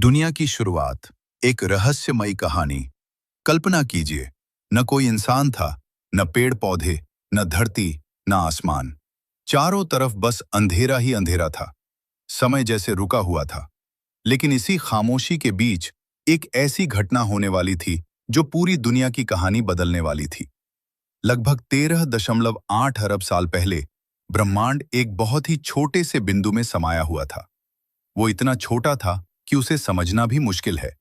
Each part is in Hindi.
दुनिया की शुरुआत, एक रहस्यमयी कहानी। कल्पना कीजिए, न कोई इंसान था, न पेड़ पौधे, न धरती, न आसमान। चारों तरफ बस अंधेरा ही अंधेरा था। समय जैसे रुका हुआ था। लेकिन इसी खामोशी के बीच एक ऐसी घटना होने वाली थी जो पूरी दुनिया की कहानी बदलने वाली थी। लगभग 13.8 अरब साल पहले ब्रह्मांड एक बहुत ही छोटे से बिंदु में समाया हुआ था। वो इतना छोटा था कि उसे समझना भी मुश्किल है,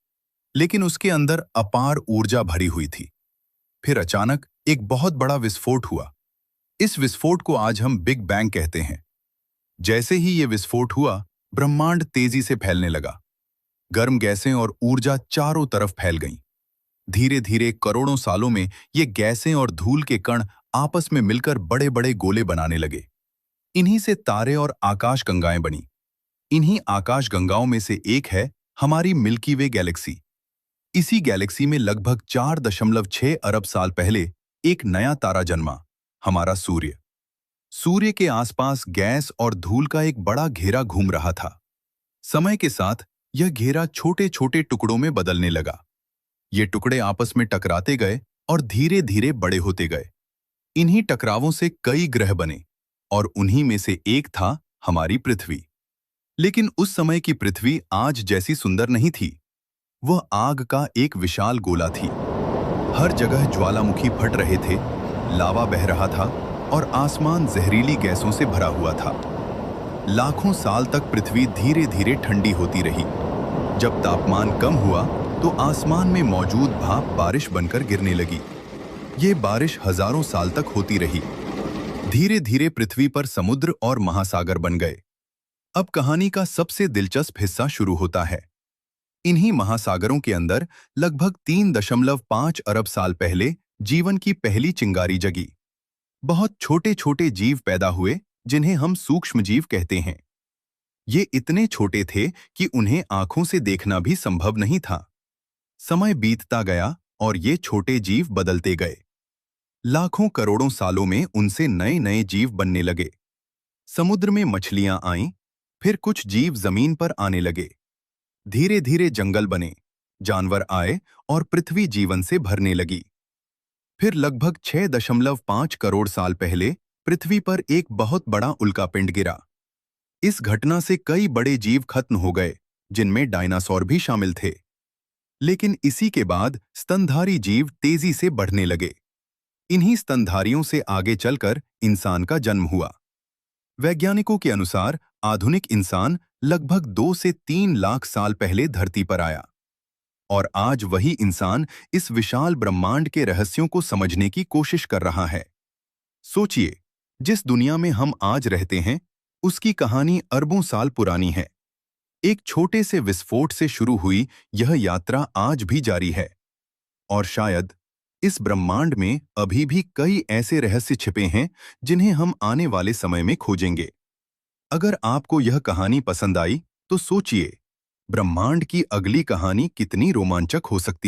लेकिन उसके अंदर अपार ऊर्जा भरी हुई थी। फिर अचानक एक बहुत बड़ा विस्फोट हुआ। इस विस्फोट को आज हम बिग बैंग कहते हैं। जैसे ही ये विस्फोट हुआ, ब्रह्मांड तेजी से फैलने लगा। गर्म गैसें और ऊर्जा चारों तरफ फैल गईं। धीरे धीरे करोड़ों सालों में ये गैसें और धूल के कण आपस में मिलकर बड़े बड़े गोले बनाने लगे। इन्हीं से तारे और आकाशगंगाएं बनी। इन्हीं आकाशगंगाओं में से एक है हमारी मिल्की वे गैलेक्सी। इसी गैलेक्सी में लगभग 4.6 अरब साल पहले एक नया तारा जन्मा, हमारा सूर्य। सूर्य के आसपास गैस और धूल का एक बड़ा घेरा घूम रहा था। समय के साथ यह घेरा छोटे छोटे टुकड़ों में बदलने लगा। ये टुकड़े आपस में टकराते गए और धीरे धीरे बड़े होते गए। इन्हीं टकरावों से कई ग्रह बने और उन्हीं में से एक था हमारी पृथ्वी। लेकिन उस समय की पृथ्वी आज जैसी सुंदर नहीं थी। वह आग का एक विशाल गोला थी। हर जगह ज्वालामुखी फट रहे थे, लावा बह रहा था और आसमान जहरीली गैसों से भरा हुआ था। लाखों साल तक पृथ्वी धीरे धीरे ठंडी होती रही। जब तापमान कम हुआ तो आसमान में मौजूद भाप बारिश बनकर गिरने लगी। ये बारिश हजारों साल तक होती रही। धीरे धीरे पृथ्वी पर समुद्र और महासागर बन गए। अब कहानी का सबसे दिलचस्प हिस्सा शुरू होता है। इन्हीं महासागरों के अंदर लगभग 3.5 अरब साल पहले जीवन की पहली चिंगारी जगी। बहुत छोटे छोटे जीव पैदा हुए जिन्हें हम सूक्ष्मजीव कहते हैं। ये इतने छोटे थे कि उन्हें आंखों से देखना भी संभव नहीं था। समय बीतता गया और ये छोटे जीव बदलते गए। लाखों करोड़ों सालों में उनसे नए नए जीव बनने लगे। समुद्र में मछलियां आईं, फिर कुछ जीव जमीन पर आने लगे। धीरे धीरे जंगल बने, जानवर आए और पृथ्वी जीवन से भरने लगी। फिर लगभग 6.5 करोड़ साल पहले पृथ्वी पर एक बहुत बड़ा उल्कापिंड गिरा। इस घटना से कई बड़े जीव खत्म हो गए, जिनमें डायनासोर भी शामिल थे। लेकिन इसी के बाद स्तनधारी जीव तेजी से बढ़ने लगे। इन्हीं स्तनधारियों से आगे चलकर इंसान का जन्म हुआ। वैज्ञानिकों के अनुसार आधुनिक इंसान लगभग 2 से 3 लाख साल पहले धरती पर आया। और आज वही इंसान इस विशाल ब्रह्मांड के रहस्यों को समझने की कोशिश कर रहा है। सोचिए, जिस दुनिया में हम आज रहते हैं, उसकी कहानी अरबों साल पुरानी है। एक छोटे से विस्फोट से शुरू हुई यह यात्रा आज भी जारी है। और शायद इस ब्रह्मांड में अभी भी कई ऐसे रहस्य छिपे हैं जिन्हें हम आने वाले समय में खोजेंगे। अगर आपको यह कहानी पसंद आई तो सोचिए, ब्रह्मांड की अगली कहानी कितनी रोमांचक हो सकती है।